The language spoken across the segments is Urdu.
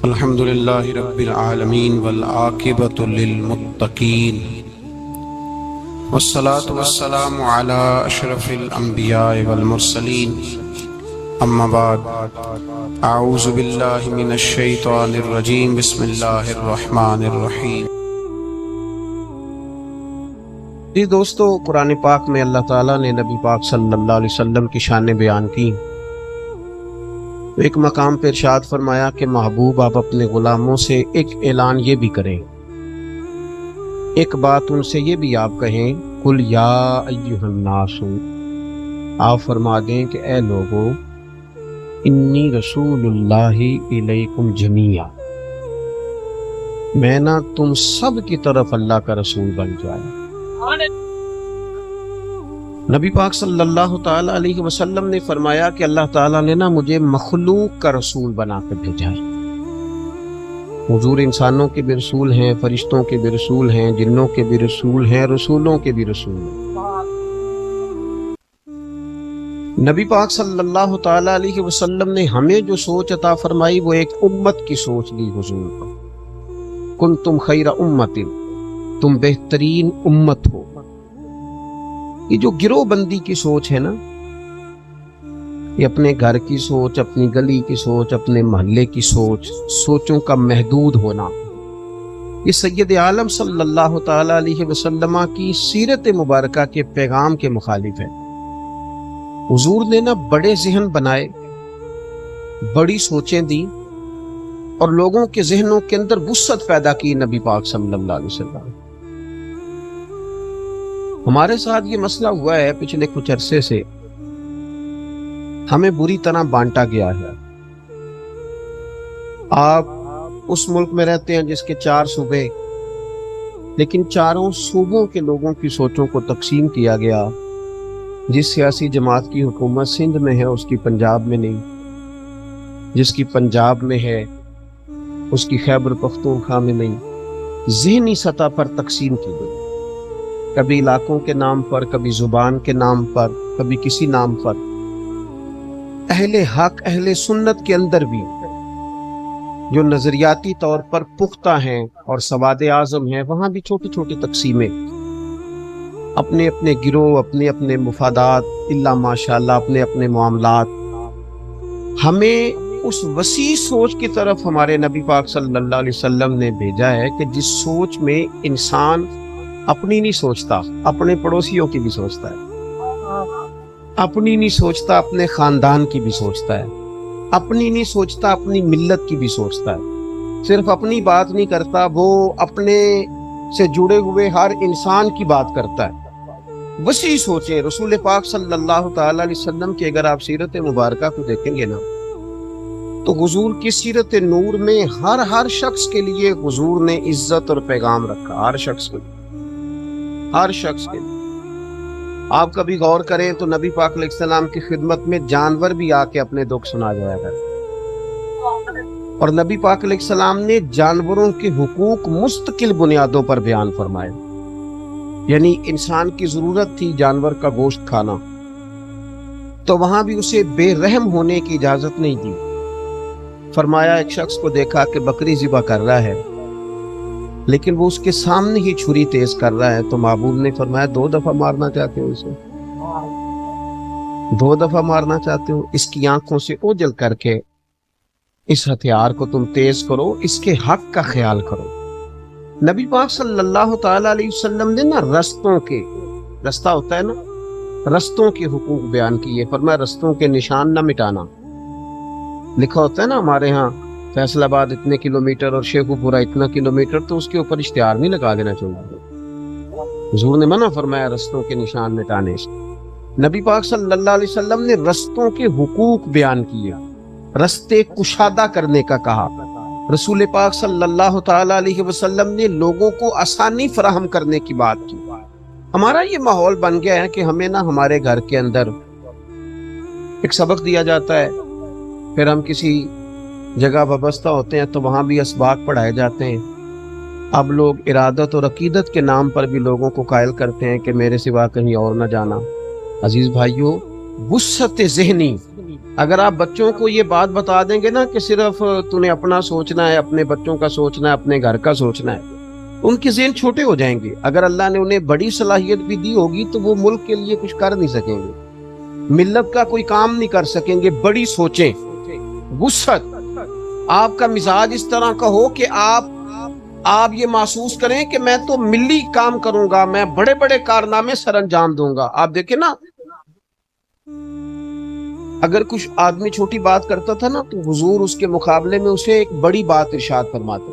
الحمد للہ رب العالمین والعاقبۃ للمتقین والصلاة والسلام علی اشرف الانبیاء والمرسلین اما بعد اعوذ باللہ من الشیطان الرجیم بسم اللہ الرحمن الرحیم۔ جی دوستو، قرآن پاک میں اللہ تعالیٰ نے نبی پاک صلی اللہ علیہ وسلم کی شانیں بیان کی۔ ایک مقام پہ ارشاد فرمایا کہ محبوب آپ اپنے غلاموں سے ایک اعلان یہ بھی کریں، ایک بات ان سے یہ بھی آپ کہیں، قل یا ایھا الناس، آپ فرما دیں کہ اے لوگو، انی رسول اللہ الیکم جمیعا، میں نہ تم سب کی طرف اللہ کا رسول بن جائے۔ نبی پاک صلی اللہ تعالی علیہ وسلم نے فرمایا کہ اللہ تعالیٰ نے نا مجھے مخلوق کا رسول بنا کر بھیجا ہے۔ حضور انسانوں کے بھی رسول ہیں، فرشتوں کے بھی رسول ہیں، جنوں کے بھی رسول ہیں، رسولوں کے بھی رسول ہیں۔ نبی پاک صلی اللہ تعالی علیہ وسلم نے ہمیں جو سوچ عطا فرمائی وہ ایک امت کی سوچ دی حضور کو۔ کنتم خیر امت، تم بہترین امت ہو۔ یہ جو گروہ بندی کی سوچ ہے نا، یہ اپنے گھر کی سوچ، اپنی گلی کی سوچ، اپنے محلے کی سوچ، سوچوں کا محدود ہونا، یہ سید عالم صلی اللہ تعالی علیہ وسلم کی سیرت مبارکہ کے پیغام کے مخالف ہے۔ حضور نے نا بڑے ذہن بنائے، بڑی سوچیں دی اور لوگوں کے ذہنوں کے اندر وسعت پیدا کی نبی پاک صلی اللہ علیہ وسلم۔ ہمارے ساتھ یہ مسئلہ ہوا ہے پچھلے کچھ عرصے سے، ہمیں بری طرح بانٹا گیا ہے۔ آپ اس ملک میں رہتے ہیں جس کے 4 صوبے، لیکن چاروں صوبوں کے لوگوں کی سوچوں کو تقسیم کیا گیا۔ جس سیاسی جماعت کی حکومت سندھ میں ہے اس کی پنجاب میں نہیں، جس کی پنجاب میں ہے اس کی خیبر پختونخوا میں نہیں۔ ذہنی سطح پر تقسیم کی گئی، کبھی علاقوں کے نام پر، کبھی زبان کے نام پر، کبھی کسی نام پر۔ اہل حق، اہل سنت کے اندر بھی جو نظریاتی طور پر پختہ ہیں اور سواد اعظم ہیں، وہاں بھی چھوٹی چھوٹی تقسیمیں، اپنے اپنے گروہ، اپنے اپنے مفادات، اللہ ماشاءاللہ اپنے اپنے معاملات۔ ہمیں اس وسیع سوچ کی طرف ہمارے نبی پاک صلی اللہ علیہ وسلم نے بھیجا ہے کہ جس سوچ میں انسان اپنی نہیں سوچتا، اپنے پڑوسیوں کی بھی سوچتا ہے، اپنی نہیں سوچتا، اپنے خاندان کی بھی سوچتا ہے، اپنی نہیں سوچتا، اپنی ملت کی بھی سوچتا ہے۔ صرف اپنی بات نہیں کرتا، وہ اپنے سے جڑے ہوئے ہر انسان کی بات کرتا ہے۔ وسیع سوچیں رسول پاک صلی اللہ تعالی علیہ وسلم کی اگر آپ سیرت مبارکہ کو دیکھیں گے نا، تو حضور کی سیرت نور میں ہر شخص کے لیے حضور نے عزت اور پیغام رکھا، ہر شخص کے لیے، ہر شخص کے لیے۔ آپ کبھی غور کریں تو نبی پاک علیہ السلام کی خدمت میں جانور بھی آ کے اپنے دکھ سنا جایا کرتے، اور نبی پاک علیہ السلام نے جانوروں کے حقوق مستقل بنیادوں پر بیان فرمائے۔ یعنی انسان کی ضرورت تھی جانور کا گوشت کھانا، تو وہاں بھی اسے بے رحم ہونے کی اجازت نہیں دی۔ فرمایا ایک شخص کو دیکھا کہ بکری ذبح کر رہا ہے، لیکن وہ اس کے سامنے ہی چھری تیز کر رہا ہے، تو محبوب نے فرمایا 2 دفعہ مارنا چاہتے ہو اسے؟ 2 دفعہ مارنا چاہتے ہو؟ اس کی آنکھوں سے اوجھل کر کے اس ہتھیار کو تم تیز کرو، اس کے حق کا خیال کرو۔ نبی پاک صلی اللہ تعالی علیہ وسلم نے نا رستوں کے، رستہ ہوتا ہے نا، رستوں کے حقوق بیان کیے۔ فرمایا رستوں کے نشان نہ مٹانا۔ لکھا ہوتا ہے نا ہمارے ہاں فیصل آباد اتنے کلومیٹر اور شیخو پورہ اتنا کلومیٹر، تو اس کے اوپر اشتہار نہیں لگا دینا چاہیے۔ حضور نے منع فرمایا رستوں کے نشان مٹانے سے۔ نبی پاک صلی اللہ علیہ وسلم نے رستوں کے حقوق بیان کیا، رستے کشادہ کرنے کا کہا۔ رسول پاک صلی اللہ تعالی علیہ وسلم نے لوگوں کو آسانی فراہم کرنے کی بات کی۔ ہمارا یہ ماحول بن گیا ہے کہ ہمیں نا ہمارے گھر کے اندر ایک سبق دیا جاتا ہے، پھر ہم کسی جگہ وابستہ ہوتے ہیں تو وہاں بھی اسباق پڑھائے جاتے ہیں۔ اب لوگ ارادت اور عقیدت کے نام پر بھی لوگوں کو قائل کرتے ہیں کہ میرے سوا کہیں اور نہ جانا۔ عزیز بھائیوں، وسعت ذہنی اگر آپ بچوں کو یہ بات بتا دیں گے نا کہ صرف تمہیں اپنا سوچنا ہے، اپنے بچوں کا سوچنا ہے، اپنے گھر کا سوچنا ہے، ان کے ذہن چھوٹے ہو جائیں گے۔ اگر اللہ نے انہیں بڑی صلاحیت بھی دی ہوگی تو وہ ملک کے لیے کچھ کر نہیں سکیں گے، ملت کا کوئی کام نہیں کر سکیں گے۔ بڑی سوچیں، وسعت، آپ کا مزاج اس طرح کا ہو کہ آپ یہ محسوس کریں کہ میں تو ملی کام کروں گا، میں بڑے بڑے کارنامے سر انجام دوں گا۔ آپ دیکھیں نا، اگر کچھ آدمی چھوٹی بات کرتا تھا نا تو حضور اس کے مقابلے میں اسے ایک بڑی بات ارشاد فرماتے۔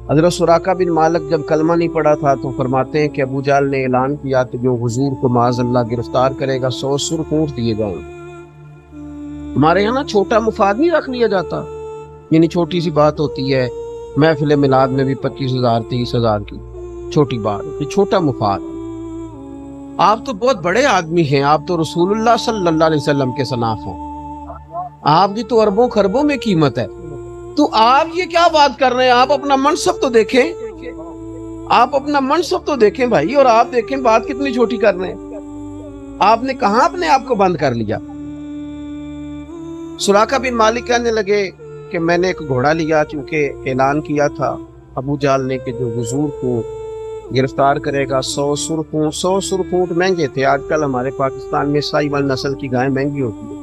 حضرت سراقہ بن مالک جب کلمہ نہیں پڑھا تھا تو فرماتے ہیں کہ ابو جہل نے اعلان کیا کہ جو حضور کو معاذ اللہ گرفتار کرے گا 100 سرخ اونٹ دیے جائیں۔ ہمارے یہاں نا چھوٹا مفاد نہیں رکھ لیا جاتا، یعنی چھوٹی سی بات ہوتی ہے، محفل میلاد میں بھی 25,000 30,000 کی چھوٹی بات، یہ چھوٹا مفاد۔ آپ تو بہت بڑے آدمی ہیں، آپ تو رسول اللہ صلی اللہ علیہ وسلم کے صناف ہیں، آپ کی تو اربوں خربوں میں قیمت ہے، تو آپ یہ کیا بات کر رہے ہیں؟ آپ اپنا منصب تو دیکھیں، آپ اپنا منصب تو دیکھیں بھائی، اور آپ دیکھیں بات کتنی چھوٹی کر رہے ہیں۔ آپ نے کہاں اپنے آپ کو بند کر لیا؟ سراقہ بن مالک کہنے لگے کہ میں نے ایک گھوڑا لیا، چونکہ اعلان کیا تھا ابو جہل نے کہ جو حضور کو گرفتار کرے گا 100 سرخ اونٹ۔ 100 سرخ اونٹ مہنگے تھے، آج کل ہمارے پاکستان میں ساہیوال نسل کی گائے مہنگی ہوتی ہے،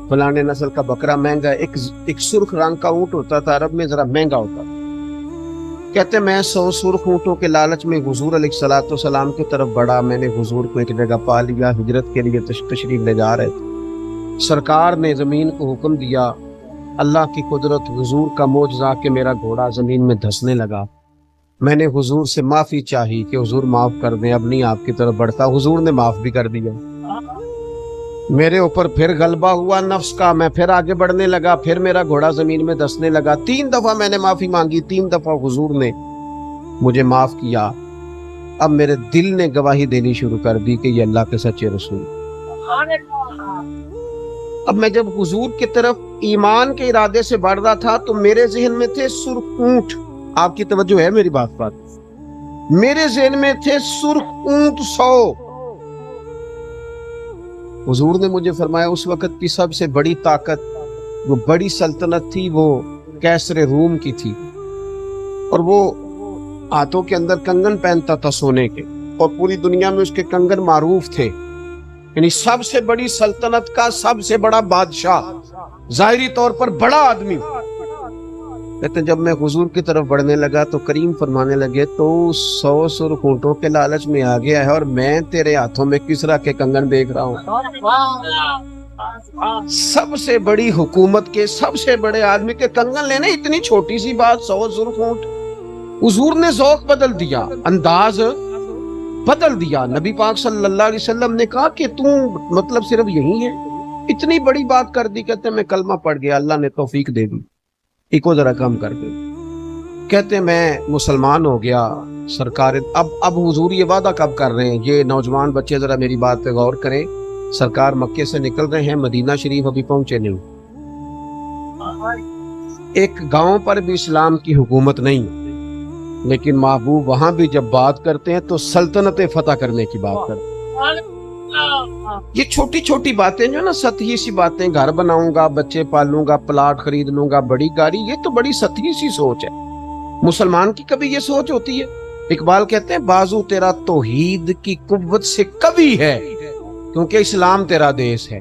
فلانے نسل کا بکرا مہنگا ہے، ایک سرخ رنگ کا اونٹ ہوتا تھا، عرب میں ذرا مہنگا ہوتا تھا۔ کہتے میں 100 سرخ اونٹوں کے لالچ میں حضور علیہ الصلوۃ والسلام کی طرف بڑھا، میں نے حضور کو ایک جگہ پا لیا، ہجرت کے لیے تشریف لے جا رہے تھے، سرکار نے زمین کو حکم دیا، اللہ کی قدرت، حضور کا معجزہ کہ میرا گھوڑا زمین میں دھسنے لگا، میں نے حضور سے معافی چاہی کہ حضور معاف کر دیں، اب نہیں آپ کی طرف بڑھتا، حضور نے معاف بھی کر دیا۔ میرے اوپر پھر غلبہ ہوا نفس کا، میں پھر آگے بڑھنے لگا، پھر میرا گھوڑا زمین میں دھسنے لگا، 3 دفعہ میں نے معافی مانگی، 3 دفعہ حضور نے مجھے معاف کیا۔ اب میرے دل نے گواہی دینی شروع کر دی کہ یہ اللہ کے سچے رسول۔ اب میں جب حضور کی طرف ایمان کے ارادے سے بڑھ رہا تھا تو میرے ذہن میں تھے سرخ اونٹ، آپ کی توجہ ہے میری بات پر، میرے ذہن میں تھے سرخ اونٹ 100۔ حضور نے مجھے فرمایا اس وقت کی سب سے بڑی طاقت، وہ بڑی سلطنت تھی، وہ کیسر روم کی تھی، اور وہ ہاتھوں کے اندر کنگن پہنتا تھا سونے کے، اور پوری دنیا میں اس کے کنگن معروف تھے، یعنی سب سے بڑی سلطنت کا سب سے بڑا بادشاہ، ظاہری طور پر بڑا آدمی۔ کہتے جب میں حضور کی طرف بڑھنے لگا تو کریم فرمانے لگے تو 100 سرخ اونٹوں کے لالچ میں آ گیا ہے اور میں تیرے ہاتھوں میں کسرا کے کنگن دیکھ رہا ہوں۔ سب سے بڑی حکومت کے سب سے بڑے آدمی کے کنگن لینے، اتنی چھوٹی سی بات 100 سرخ اونٹ۔ حضور نے ذوق بدل دیا، انداز بدل دیا۔ نبی پاک صلی اللہ علیہ وسلم نے کہا کہ مطلب صرف یہی ہے، اتنی بڑی بات کر دی۔ کہتے میں کلمہ پڑھ گیا، اللہ نے توفیق دے دی، ایک ذرا کم کر دے۔ کہتے میں مسلمان ہو گیا سرکار۔ اب حضور یہ وعدہ کب کر رہے ہیں؟ یہ نوجوان بچے ذرا میری بات پہ غور کریں، سرکار مکے سے نکل رہے ہیں، مدینہ شریف ابھی پہنچے نہیں، ایک گاؤں پر بھی اسلام کی حکومت نہیں، لیکن محبوب وہاں بھی جب بات کرتے ہیں تو سلطنت فتح کرنے کی بات کرتے ہیں۔ یہ چھوٹی چھوٹی باتیں جو نا سطحی سی باتیں، گھر بناؤں گا، بچے پالوں گا، پلاٹ خرید لوں گا، بڑی گاڑی، یہ تو بڑی سطحی سی سوچ ہے۔ مسلمان کی کبھی یہ سوچ ہوتی ہے؟ اقبال کہتے ہیں بازو تیرا توحید کی قوت سے کبھی ہے، کیونکہ اسلام تیرا دیس ہے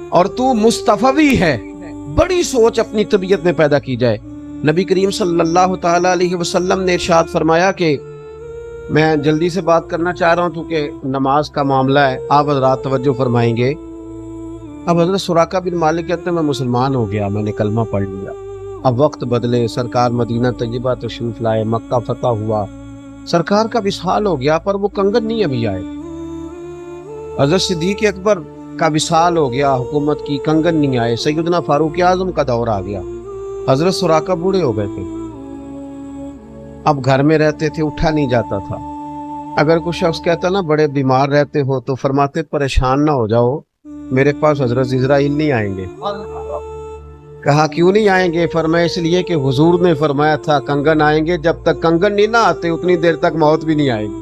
اور تو مصطفی ہے۔ بڑی سوچ اپنی طبیعت میں پیدا کی جائے۔ نبی کریم صلی اللہ تعالی علیہ وسلم نے ارشاد فرمایا کہ میں جلدی سے بات کرنا چاہ رہا ہوں کیونکہ نماز کا معاملہ ہے، آپ حضرات توجہ فرمائیں گے۔ اب حضرت سراقہ بن مالک کہتے ہیں میں مسلمان ہو گیا، میں نے کلمہ پڑھ لیا۔ اب وقت بدلے، سرکار مدینہ طیبہ تشریف لائے، مکہ فتح ہوا، سرکار کا وصال ہو گیا، پر وہ کنگن نہیں ابھی آئے۔ حضرت صدیق اکبر کا وصال ہو گیا، حکومت کی، کنگن نہیں آئے۔ سیدنا فاروق اعظم کا دور آ گیا، حضرت سراقہ بوڑھے ہو گئے تھے، اب گھر میں رہتے تھے، اٹھا نہیں جاتا تھا۔ اگر کوئی شخص کہتا نا بڑے بیمار رہتے ہو تو فرماتے پریشان نہ ہو جاؤ، میرے پاس حضرت عزرائیل نہیں آئیں گے۔ کہا کیوں نہیں آئیں گے؟ فرمایا اس لیے کہ حضور نے فرمایا تھا کنگن آئیں گے، جب تک کنگن نہیں نہ آتے اتنی دیر تک موت بھی نہیں آئے گی۔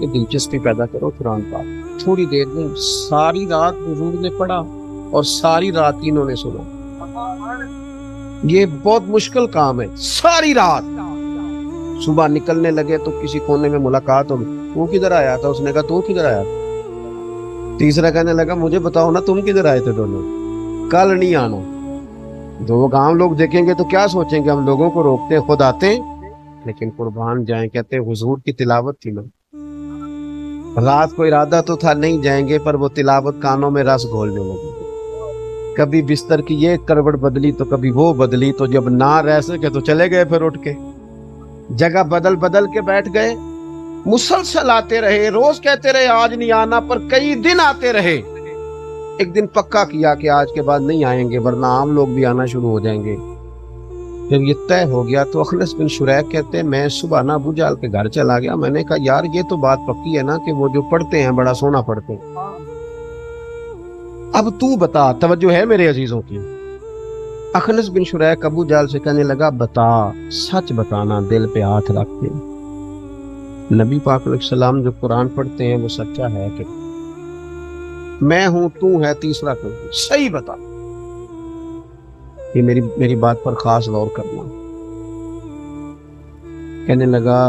یہ دلچسپی پیدا کرو قرآن پاک. تھوڑی دیر میں ساری رات حضور نے پڑھا اور ساری رات انہوں نے سنا. یہ بہت مشکل کام ہے. ساری رات صبح نکلنے لگے تو کسی کونے میں ملاقات ہوگی. تو کدھر آیا تھا؟ اس نے کہا تو کدھر آیا تھا؟ تیسرا کہنے لگا مجھے بتاؤ نا تم کدھر آئے تھے دونوں؟ کل نہیں آنا. دو گاؤں لوگ دیکھیں گے تو کیا سوچیں گے؟ ہم لوگوں کو روکتے ہیں، خود آتے ہیں. لیکن قربان جائیں، کہتے ہیں حضور کی تلاوت تھی نا. رات کو ارادہ تو تھا نہیں جائیں گے، پر وہ تلاوت کانوں میں رس گھولنے لگی. کبھی بستر کی یہ کروٹ بدلی تو کبھی وہ بدلی، تو جب نہ رہ سکے تو چلے گئے پھر اٹھ کے. جگہ بدل بدل کے بیٹھ گئے. مسلسل آتے رہے، روز کہتے رہے آج نہیں آنا، پر کئی دن آتے رہے. ایک دن پکا کیا کہ آج کے بعد نہیں آئیں گے ورنہ عام لوگ بھی آنا شروع ہو جائیں گے. جب یہ طے ہو گیا تو اخنس بن شریح کہتے ہیں میں صبح نا ابو جہل کے گھر چلا گیا. میں نے کہا یار یہ تو بات پکی ہے نا کہ وہ جو پڑھتے ہیں بڑا سونا پڑھتے ہیں. اب تو بتا، توجہ ہے میرے عزیزوں کی. اخنس بن شریح ابو جہل سے کہنے لگا بتا، سچ بتانا دل پہ ہاتھ رکھ کے، نبی پاک علیہ السلام جو قرآن پڑھتے ہیں وہ سچا ہے کہ میں ہوں تو ہے تیسرا کوئی؟ صحیح بتا. یہ میری بات پر خاص غور کرنا. کہنے لگا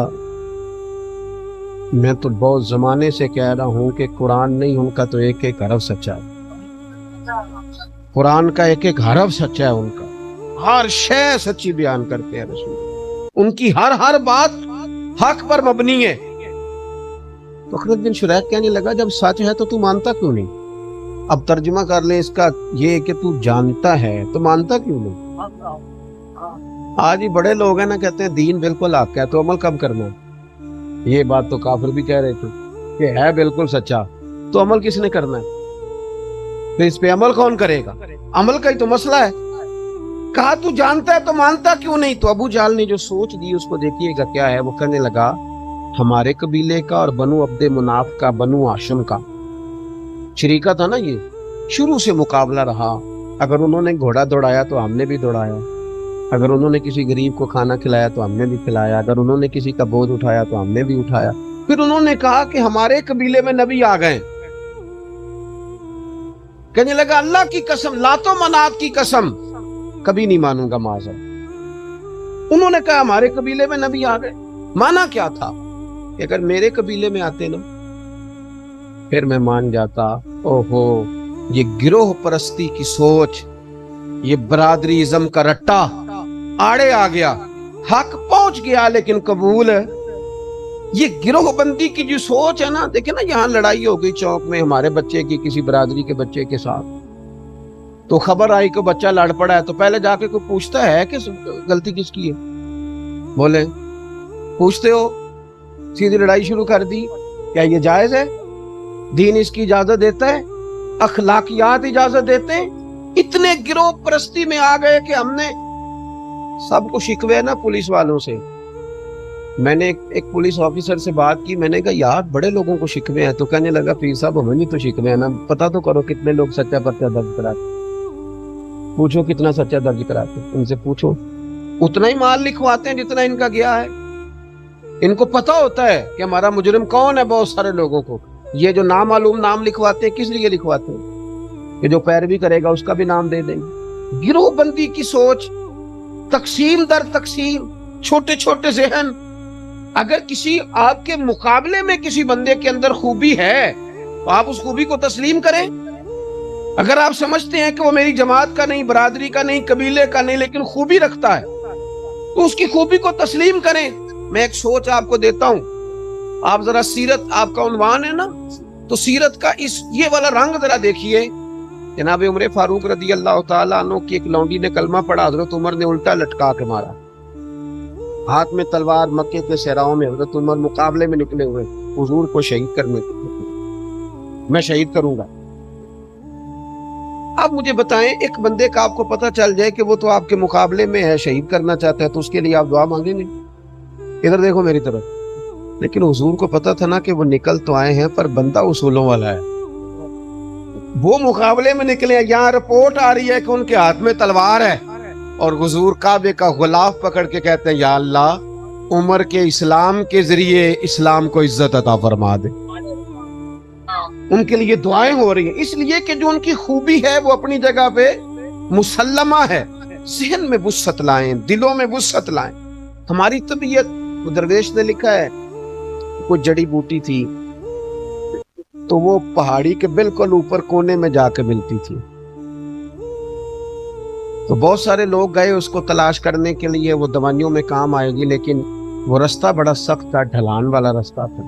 میں تو بہت زمانے سے کہہ رہا ہوں کہ قرآن نہیں، ان کا تو ایک ایک حرف سچا ہے. قرآن کا ایک ایک حرف سچا ہے. ان کا ہر شے سچی بیان کرتے ہیں رسول. ان کی ہر بات حق پر مبنی ہے. تو اخنس بن شریح کہنے لگا جب سچ ہے تو تو مانتا کیوں نہیں؟ اب ترجمہ کر لیں اس کا یہ کہ تو جانتا ہے تو مانتا کیوں نہیں؟ آج ہی بڑے لوگ ہیں نا کہتے ہیں دین بالکل حق ہے تو عمل کب کرنا؟ یہ بات تو کافر بھی کہہ رہے تھے کہ ہے بالکل سچا تو عمل کس نے کرنا ہے؟ تو اس پہ عمل کون کرے گا؟ عمل کا ہی تو مسئلہ ہے. کہا تو جانتا ہے تو مانتا کیوں نہیں؟ تو ابو جہل نے جو سوچ دی اس کو دیکھیے گا کیا ہے. وہ کہنے لگا ہمارے قبیلے کا اور بنو عبد مناف کا، بنو ہاشم کا شریکہ تھا نا، یہ شروع سے مقابلہ رہا. اگر انہوں نے گھوڑا دوڑایا تو ہم نے بھی دوڑایا، اگر انہوں نے کسی غریب کو کھانا کھلایا تو ہم نے بھی کھلایا، اگر انہوں نے کسی کا بوجھ اٹھایا تو ہم نے بھی اٹھایا. پھر انہوں نے کہا کہ ہمارے قبیلے میں نبی آ گئے. کہنے لگا اللہ کی قسم، لات و منات کی قسم کبھی نہیں مانوں گا معاذ اللہ. انہوں نے کہا ہمارے قبیلے میں نبی آ گئے. مانا کیا تھا کہ اگر میرے قبیلے میں آتے نا پھر میں مان جاتا. اوہو، یہ گروہ پرستی کی سوچ، یہ برادری ازم کا رٹا آڑے آ گیا. حق پہنچ گیا لیکن قبول ہے. یہ گروہ بندی کی جو سوچ ہے نا، دیکھیں نا یہاں لڑائی ہو گئی چوک میں ہمارے بچے کی کسی برادری کے بچے کے ساتھ، تو خبر آئی کہ بچہ لڑ پڑا ہے تو پہلے جا کے کوئی پوچھتا ہے کہ غلطی کس کی ہے؟ بولے پوچھتے ہو؟ سیدھی لڑائی شروع کر دی. کیا یہ جائز ہے؟ دین اس کی اجازت دیتا ہے؟ اخلاقیات اجازت دیتے ہیں؟ اتنے گروہ پرستی میں آ گئے کہ ہم نے سب کو شکوے نا پولیس والوں سے. میں نے ایک پولیس آفیسر سے بات کی، میں نے کہا یار بڑے لوگوں کو شکوے ہیں. تو کہنے لگا پیر صاحب ہمیں بھی تو شکوے ہیں نا، پتہ تو کرو کتنے لوگ سچا پرچہ درج کراتے. پوچھو کتنا سچا درج کراتے، ان سے پوچھو. اتنا ہی مال لکھواتے ہیں جتنا ان کا گیا ہے. ان کو پتہ ہوتا ہے کہ ہمارا مجرم کون ہے. بہت سارے لوگوں کو یہ جو نامعلوم نام لکھواتے ہیں کس لیے لکھواتے ہیں؟ کہ جو پیروی کرے گا اس کا بھی نام دے دیں گے. گروہ بندی کی سوچ، تقسیم در تقسیم، چھوٹے چھوٹے ذہن. اگر کسی آپ کے مقابلے میں کسی بندے کے اندر خوبی ہے تو آپ اس خوبی کو تسلیم کریں. اگر آپ سمجھتے ہیں کہ وہ میری جماعت کا نہیں، برادری کا نہیں، قبیلے کا نہیں، لیکن خوبی رکھتا ہے تو اس کی خوبی کو تسلیم کریں. میں ایک سوچ آپ کو دیتا ہوں. آپ ذرا سیرت، آپ کا عنوان ہے نا، تو سیرت کا یہ والا رنگ ذرا دیکھیے. جناب عمر فاروق رضی اللہ تعالیٰ عنہ کی ایک لونڈی نے کلمہ پڑھا، حضرت عمر نے الٹا لٹکا کے مارا. ہاتھ میں تلوار، مکے کے صحراؤں میں حضرت عمر مقابلے میں نکلے ہوئے حضور کو شہید کرنے کے لیے. میں شہید کروں گا. آپ مجھے بتائیں ایک بندے کا آپ کو پتہ چل جائے کہ وہ تو آپ کے مقابلے میں ہے، شہید کرنا چاہتا ہے، تو اس کے لیے آپ دعا مانگیں گے؟ ادھر دیکھو میری طرف. لیکن حضور کو پتہ تھا نا کہ وہ نکل تو آئے ہیں پر بندہ اصولوں والا ہے. وہ مقابلے میں نکلے، یہاں رپورٹ آ رہی ہے کہ ان کے ہاتھ میں تلوار ہے اور حضور کعبے کا غلاف پکڑ کے کہتے ہیں یا اللہ عمر کے اسلام کے ذریعے اسلام کو عزت عطا فرما دے. ان کے لیے دعائیں ہو رہی ہیں، اس لیے کہ جو ان کی خوبی ہے وہ اپنی جگہ پہ مسلمہ ہے. ذہن میں وسعت لائیں، دلوں میں وسعت لائیں. ہماری طبیعت، درویش نے لکھا ہے کوئی جڑی بوٹی تھی تو وہ پہاڑی کے بالکل اوپر کونے میں جا کے ملتی تھی. تو بہت سارے لوگ گئے اس کو تلاش کرنے کے لیے، وہ دوائیوں میں کام آئے گی، لیکن وہ رستہ بڑا سخت تھا، ڈھلان والا رستہ تھا،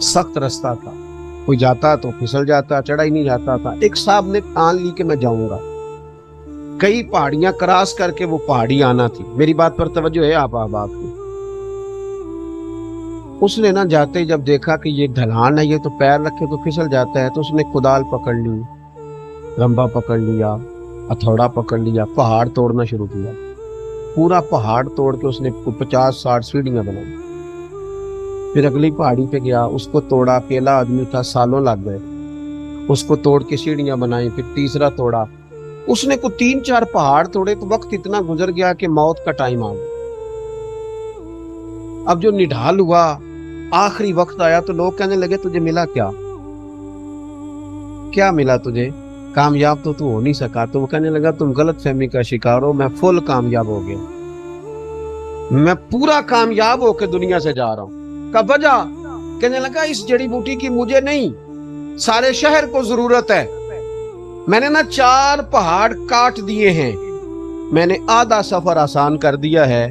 سخت رستہ تھا. کوئی جاتا تو پھسل جاتا، چڑھا ہی نہیں جاتا تھا. ایک صاحب نے ٹھان لی کہ میں جاؤں گا. کئی پہاڑیاں کراس کر کے وہ پہاڑی آنا تھی. میری بات پر توجہ ہے آپ کی. اس نے نہ جاتے ہی جب دیکھا کہ یہ ڈھلان ہے، یہ تو پیر رکھے تو پھسل جاتا ہے، تو اس نے کدال پکڑ لی، رمبا پکڑ لیا، ہتھوڑا پکڑ لیا، پہاڑ توڑنا شروع کیا. پورا پہاڑ توڑ کے اس نے 50-60 سیڑھیاں بنائی. پھر اگلی پہاڑی پہ گیا، اس کو توڑا. اکیلا آدمی تھا، سالوں لگ گئے. اس کو توڑ کے سیڑھیاں بنائی. پھر تیسرا توڑا. اس نے کوئی 3-4 پہاڑ توڑے تو وقت اتنا گزر گیا کہ موت کا ٹائم آ گیا. اب جو نڈھال ہوا، آخری وقت آیا تو لوگ کہنے لگے تجھے ملا کیا؟ کیا ملا تجھے؟ کامیاب تو ہو نہیں سکا. تو وہ کہنے لگا تم غلط فہمی کا شکار ہو، میں فل کامیاب ہو گیا، میں پورا کامیاب ہو کے دنیا سے جا رہا ہوں. کا وجہ؟ کہنے لگا اس جڑی بوٹی کی مجھے نہیں، سارے شہر کو ضرورت ہے. میں نے 4 پہاڑ کاٹ دیے ہیں، میں نے آدھا سفر آسان کر دیا ہے.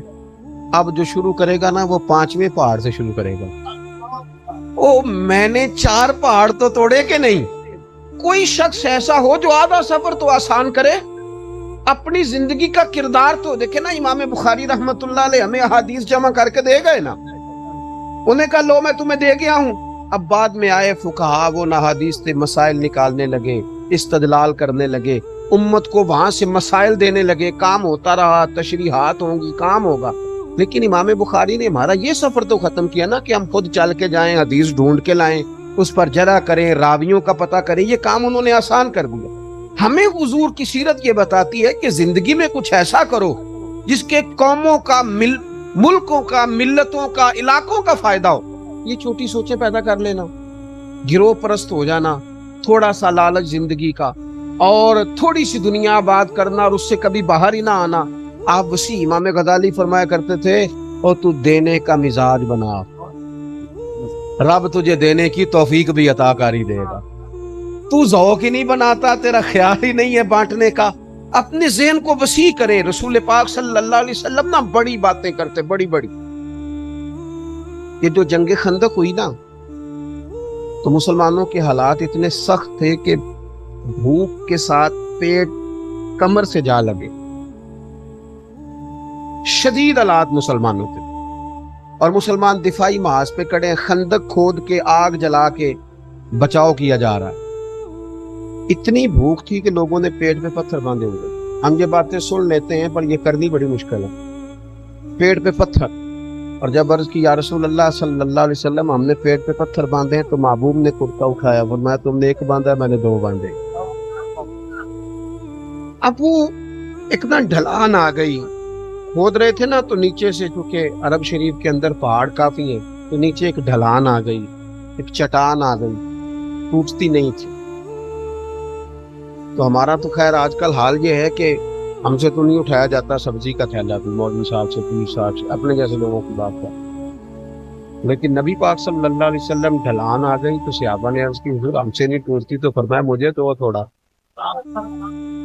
اب جو شروع کرے گا نا وہ 5ویں پہاڑ سے شروع کرے گا. میں نے 4 پہاڑ تو توڑے کہ نہیں. کوئی شخص ایسا ہو جو آدھا سفر تو آسان کرے. اپنی زندگی کا کردار تو دیکھے نا. امام بخاری رحمت اللہ علیہ ہمیں احادیث جمع کر کے دے گئے نا. انہیں کہا لو میں تمہیں دے گیا ہوں. اب بعد میں آئے فقہا، وہ احادیث سے مسائل نکالنے لگے، استدلال کرنے لگے، امت کو وہاں سے مسائل دینے لگے. کام ہوتا رہا، تشریحات ہوں گی، کام ہوگا. لیکن امام بخاری نے ہمارا یہ سفر تو ختم کیا نا کہ ہم خود چل کے جائیں، حدیث ڈھونڈ کے لائیں، اس پر جرح کریں، راویوں کا پتہ کریں. یہ کام انہوں نے آسان کر دیا. ہمیں حضور کی سیرت یہ بتاتی ہے کہ زندگی میں کچھ ایسا کرو جس کے قوموں کا، ملکوں کا، ملتوں کا، علاقوں کا فائدہ ہو. یہ چھوٹی سوچیں پیدا کر لینا، گروہ پرست ہو جانا، تھوڑا سا لالچ زندگی کا، اور تھوڑی سی دنیا آباد کرنا اور اس سے کبھی باہر ہی نہ آنا. آپ وسیع امام غزالی فرمایا کرتے تھے اور تو دینے کا مزاج بنا، رب تجھے دینے کی توفیق بھی عطا کاری دے گا. تو ذوق ہی نہیں بناتا، تیرا خیال ہی نہیں ہے بانٹنے کا. اپنے ذہن کو وسیع کرے. رسول پاک صلی اللہ علیہ وسلم نا بڑی باتیں کرتے، بڑی بڑی. یہ جو جنگ خندق ہوئی نا تو مسلمانوں کے حالات اتنے سخت تھے کہ بھوک کے ساتھ پیٹ کمر سے جا لگے. شدید حالات مسلمانوں کے، اور مسلمان دفاعی محاذ پہ کڑے، خندق کھود کے، آگ جلا کے بچاؤ کیا جا رہا ہے. اتنی بھوک تھی کہ لوگوں نے پیٹ پہ پتھر باندھے ہوئے. ہم یہ باتیں سن لیتے ہیں پر یہ کرنی بڑی مشکل ہے. پیٹ پہ پتھر. اور جب عرض کی یا رسول اللہ صلی اللہ علیہ وسلم ہم نے پیٹ پہ پتھر باندھے ہیں، تو محبوب نے کرتا اٹھایا، فرمایا تم نے 1 باندھا، میں نے 2 باندھے. اب وہ ایک نا ڈھلان آ گئی. کھود رہے تھے نا تو نیچے سے، چونکہ عرب شریف کے اندر پہاڑ کافی ہیں، تو نیچے ایک ڈھلان آ گئی، ایک چٹان آ گئی، ٹوٹتی نہیں تھی. تو ہمارا تو خیر آج کل حال یہ ہے کہ ہم سے تو نہیں اٹھایا جاتا سبزی کا تھیلا بھی، مولوی صاحب سے، پولیس صاحب سے، اپنے جیسے لوگوں کی بات کر. لیکن نبی پاک صلی اللہ علیہ وسلم ڈھلان آ گئی تو صحابہ نے عرض کی حضور ہم سے نہیں ٹوٹتی. تو فرمایا مجھے دو تھوڑا.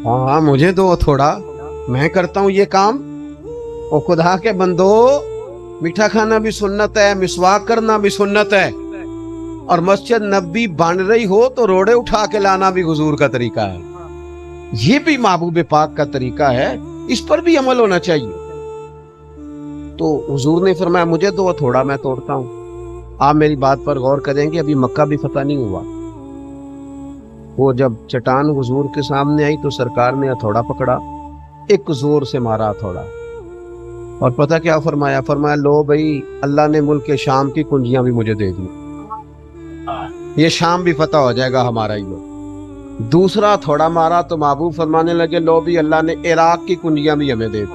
ہاں مجھے دو تھوڑا، میں کرتا ہوں یہ کام. اور خدا کے بندو، میٹھا کھانا بھی سنت ہے، مسواک کرنا بھی سنت ہے، اور مسجد نبوی بن رہی ہو تو روڑے اٹھا کے لانا بھی حضور کا طریقہ ہے. یہ بھی محبوب پاک کا طریقہ ہے، اس پر بھی عمل ہونا چاہیے. تو حضور نے فرمایا مجھے دو تھوڑا، میں توڑتا ہوں. آپ میری بات پر غور کریں گے، ابھی مکہ بھی فتح نہیں ہوا. وہ جب چٹان حضور کے سامنے آئی تو سرکار نے ہتھوڑا پکڑا، ایک زور سے مارا ہتھوڑا، اور پتہ کیا فرمایا؟ فرمایا لو بھائی، اللہ نے ملک شام کی کنجیاں بھی مجھے دے دی، یہ شام بھی فتح ہو جائے گا ہمارا ہی. لو دوسرا تھوڑا مارا تو محبوب فرمانے لگے لو بھی، اللہ نے عراق کی کنجیاں بھی ہمیں دے دی.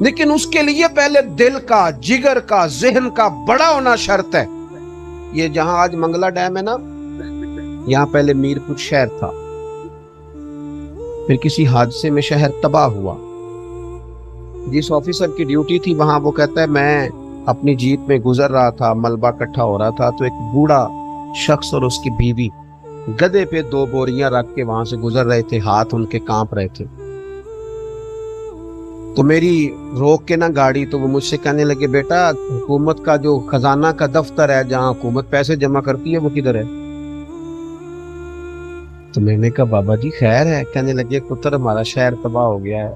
لیکن اس کے لیے پہلے دل کا، جگر کا، ذہن کا بڑا ہونا شرط ہے۔ یہ جہاں آج منگلہ ڈیم ہے نا، یہاں پہلے میر پور شہر تھا، پھر کسی حادثے میں شہر تباہ ہوا۔ جس آفیسر کی ڈیوٹی تھی وہاں، وہ کہتا ہے میں اپنی جیپ میں گزر رہا تھا، ملبہ اکٹھا ہو رہا تھا، تو ایک بوڑھا شخص اور اس کی بیوی گدھے پہ 2 بوریاں رکھ کے وہاں سے گزر رہے تھے، ہاتھ ان کے کانپ رہے تھے۔ تو میری روک کے نہ گاڑی، تو وہ مجھ سے کہنے لگے بیٹا حکومت کا جو خزانہ کا دفتر ہے جہاں حکومت پیسے جمع کرتی ہے وہ کدھر ہے؟ تو میں نے کہا بابا جی خیر ہے؟ کہنے لگے پتر ہمارا شہر تباہ ہو گیا ہے،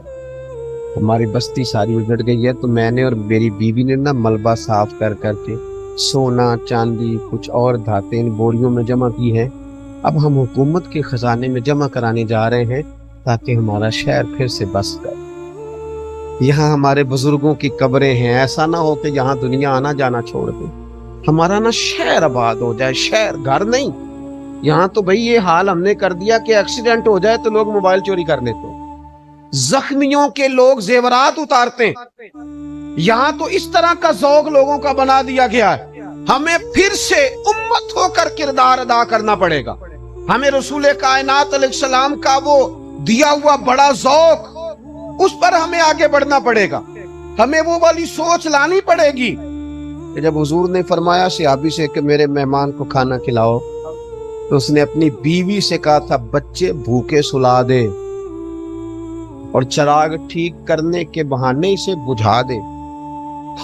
ہماری بستی ساری اجڑ گئی ہے، تو میں نے اور میری بیوی نے نا ملبہ صاف کر کر کے سونا چاندی کچھ اور دھاتیں ان بوریوں میں جمع کی ہیں، اب ہم حکومت کے خزانے میں جمع کرانے جا رہے ہیں تاکہ ہمارا شہر پھر سے بس جائے۔ یہاں ہمارے بزرگوں کی قبریں ہیں، ایسا نہ ہو کہ یہاں دنیا آنا جانا چھوڑ دے، ہمارا نا شہر آباد ہو جائے، شہر گھر نہیں۔ یہاں تو بھئی یہ حال ہم نے کر دیا کہ ایکسیڈنٹ ہو جائے تو لوگ موبائل چوری کر لیتے ہیں، زخمیوں کے لوگ زیورات اتارتے ہیں۔ یہاں تو اس طرح کا ذوق لوگوں کا بنا دیا گیا ہے، ہمیں پھر سے امت ہو کر کردار ادا کرنا پڑے گا۔ ہمیں رسول کائنات علیہ السلام کا وہ دیا ہوا بڑا ذوق، اس پر ہمیں آگے بڑھنا پڑے گا، ہمیں وہ والی سوچ لانی پڑے گی کہ جب حضور نے فرمایا صحابی سے کہ میرے مہمان کو کھانا کھلاؤ، تو اس نے اپنی بیوی سے کہا تھا بچے بھوکے سلا دے اور چراغ ٹھیک کرنے کے بہانے اسے بجھا دے،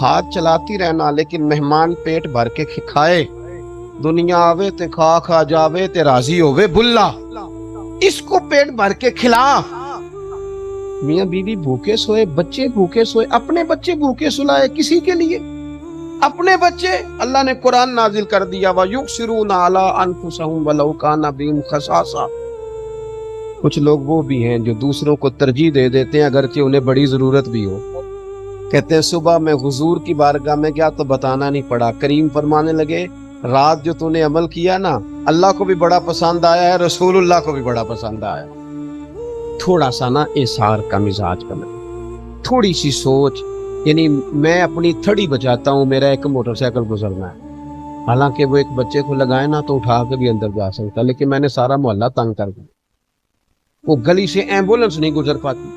ہاتھ چلاتی رہنا لیکن مہمان پیٹ بھر کے کھائے، دنیا آوے تے کھا کھا جاوے تے راضی ہووے بلا، اس کو پیٹ بھر کے کھلا۔ میاں بیوی بھوکے سوئے، بچے بھوکے سوئے، اپنے بچے بھوکے سلائے کسی کے لیے، اپنے بچے۔ اللہ نے قرآن نازل کر دیا وَيُؤْثِرُونَ عَلَىٰ أَنفُسِهِمْ وَلَوْ كَانَ بِهِمْ خَصَاصَةٌ۔ کچھ لوگ وہ بھی ہیں جو دوسروں کو ترجیح دے دیتے ہیں اگرچہ انہیں بڑی ضرورت بھی ہو۔ کہتے ہیں صبح میں حضور کی بارگاہ میں گیا تو بتانا نہیں پڑا، کریم فرمانے لگے رات جو تو نے عمل کیا نا اللہ کو بھی بڑا پسند آیا ہے، رسول اللہ کو بھی بڑا پسند آیا۔ تھوڑا سا نا احسار کا مزاج بنا، تھوڑی سی سوچ، یعنی میں اپنی تھڑی بچاتا ہوں، میرا ایک موٹر سائیکل گزرنا ہے، حالانکہ وہ ایک بچے کو لگائے نا تو اٹھا کے بھی اندر جا سکتا، لیکن میں نے سارا محلہ تنگ کر دیا، وہ گلی سے ایمبولنس نہیں گزر پاتی،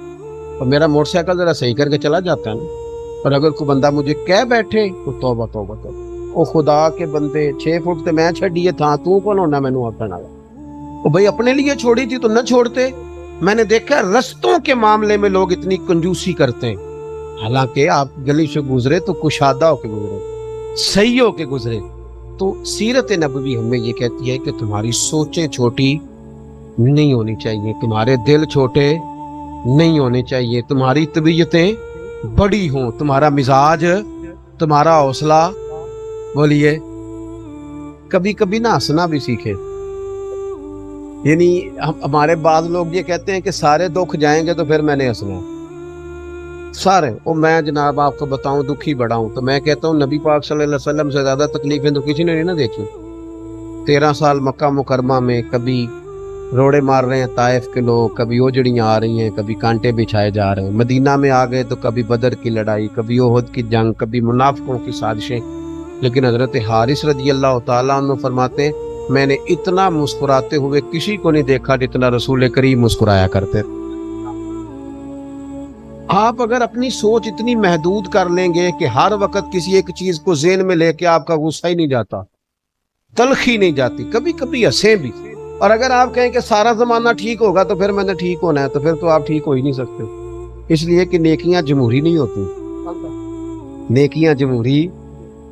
اور میرا موٹر سائیکل ذرا صحیح کر کے چلا جاتا ہے نا۔ اور اگر کوئی بندہ مجھے کہہ بیٹھے تو توبہ توبہ توبہ، او خدا کے بندے 6 فٹ تے میں چھڈیے تھا، تو کون ہونا مینوں آکھنا والا؟ او بھائی اپنے لیے چھوڑی تھی تو نہ چھوڑتے۔ میں نے دیکھا رستوں کے معاملے میں لوگ اتنی کنجوسی کرتے ہیں، حالانکہ آپ گلی سے گزرے تو کشادہ ہو کے گزرے، صحیح ہو کے گزرے۔ تو سیرت نبوی ہمیں یہ کہتی ہے کہ تمہاری سوچیں چھوٹی نہیں ہونی چاہیے، تمہارے دل چھوٹے نہیں ہونے چاہیے، تمہاری طبیعتیں بڑی ہوں، تمہارا مزاج، تمہارا حوصلہ، بولیے کبھی کبھی نہ ہنسنا بھی سیکھے۔ یعنی ہمارے بعض لوگ یہ کہتے ہیں کہ سارے دکھ جائیں گے تو پھر میں نے ہنسنا سارے، اور میں جناب آپ کو بتاؤں دکھی بڑا ہوں، تو میں کہتا ہوں نبی پاک صلی اللہ علیہ وسلم سے زیادہ تکلیفیں تو کسی نے نہیں نہ دیکھی۔ 13 سال مکہ مکرمہ میں کبھی روڑے مار رہے ہیں طائف کے لوگ، کبھی اوجڑیاں آ رہی ہیں، کبھی کانٹے بچھائے جا رہے ہیں، مدینہ میں آ گئے تو کبھی بدر کی لڑائی، کبھی احد کی جنگ، کبھی منافقوں کی سازشیں، لیکن حضرت حارث رضی اللہ تعالیٰ عنہ فرماتے ہیں میں نے اتنا مسکراتے ہوئے کسی کو نہیں دیکھا جتنا رسول کریم مسکرایا کرتے تھے۔ آپ اگر اپنی سوچ اتنی محدود کر لیں گے کہ ہر وقت کسی ایک چیز کو ذہن میں لے کے آپ کا غصہ ہی نہیں جاتا، تلخی نہیں جاتی، کبھی کبھی ہنسیں بھی، اور اگر آپ کہیں کہ سارا زمانہ ٹھیک ہوگا تو پھر میں نے ٹھیک ہونا ہے، تو پھر تو آپ ٹھیک ہو ہی نہیں سکتے، اس لیے کہ نیکیاں جمہوری نہیں ہوتی، نیکیاں جمہوری۔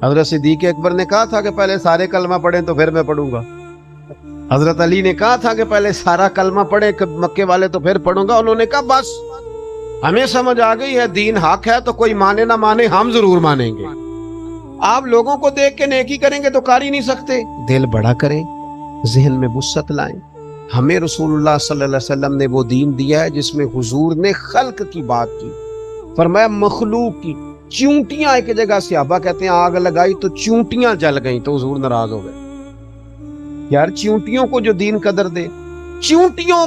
حضرت صدیق اکبر نے کہا تھا کہ پہلے سارے کلمہ پڑھیں تو پھر میں پڑھوں گا، حضرت علی نے کہا تھا کہ پہلے سارا کلمہ پڑھیں مکے والے تو پھر پڑھوں گا، انہوں نے کہا بس ہمیں سمجھ آ گئی ہے دین حق ہے، تو کوئی مانے نہ مانے ہم ضرور مانیں گے۔ آپ لوگوں کو دیکھ کے نیکی کریں گے تو کر ہی نہیں سکتے، دل بڑا کریں، ذہن میں وسعت لائیں۔ ہمیں رسول اللہ صلی اللہ علیہ وسلم نے وہ دین دیا ہے جس میں حضور نے خلق کی بات کی، فرمایا مخلوق کی، چونٹیاں ایک جگہ صحابہ کہتے ہیں آگ لگائی تو چونٹیاں جل گئیں تو حضور ناراض ہو گئے، یار چونٹیوں کو جو دین قدر دے، چونٹیوں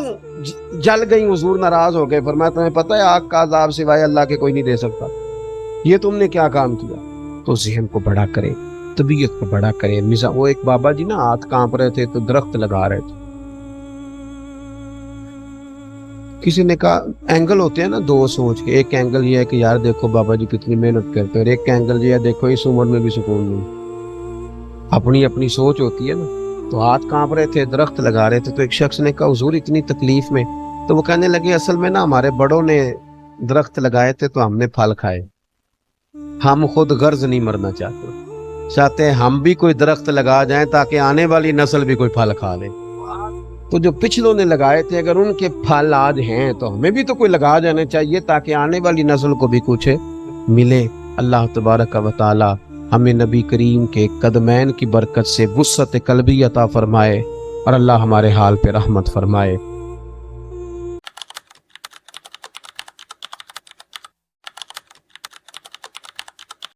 جل گئیں حضور ناراض ہو گئے، فرمایا تمہیں پتہ ہے آگ کا عذاب سوائے اللہ کے کوئی نہیں دے سکتا، یہ تم نے کیا کام کیا؟ تو ذہن کو بڑا کرے، طبیعت کو بڑا کرے۔ وہ ایک بابا جی نا ہاتھ کانپ رہے تھے تو درخت لگا رہے تھے۔ کسی نے کہا اینگل ہوتے ہیں نا دو سوچ کے، ایک اینگل یہ ہے کہ یار دیکھو بابا جی کتنی محنت کرتے ہیں، اور ایک اینگل یہ ہے دیکھو اس عمر میں بھی سکون نہیں۔ اپنی اپنی سوچ ہوتی ہے نا۔ تو ہاتھ کانپ رہے تھے، درخت لگا رہے تھے، تو ایک شخص نے کہا حضور اتنی تکلیف میں، تو وہ کہنے لگے اصل میں نا ہمارے بڑوں نے درخت لگائے تھے تو ہم نے پھل کھائے، ہم خود غرض نہیں مرنا چاہتے ہم بھی کوئی درخت لگا جائیں تاکہ آنے والی نسل بھی کوئی پھل کھا لے۔ تو جو پچھلوں نے لگائے تھے اگر ان کے پھل آج ہیں تو ہمیں بھی تو کوئی لگا جانا چاہیے تاکہ آنے والی نسل کو بھی کچھ ملے۔ اللہ تبارک و تعالی ہمیں نبی کریم کے قدمین کی برکت سے وسعت قلبی عطا فرمائے، اور اللہ ہمارے حال پہ رحمت فرمائے۔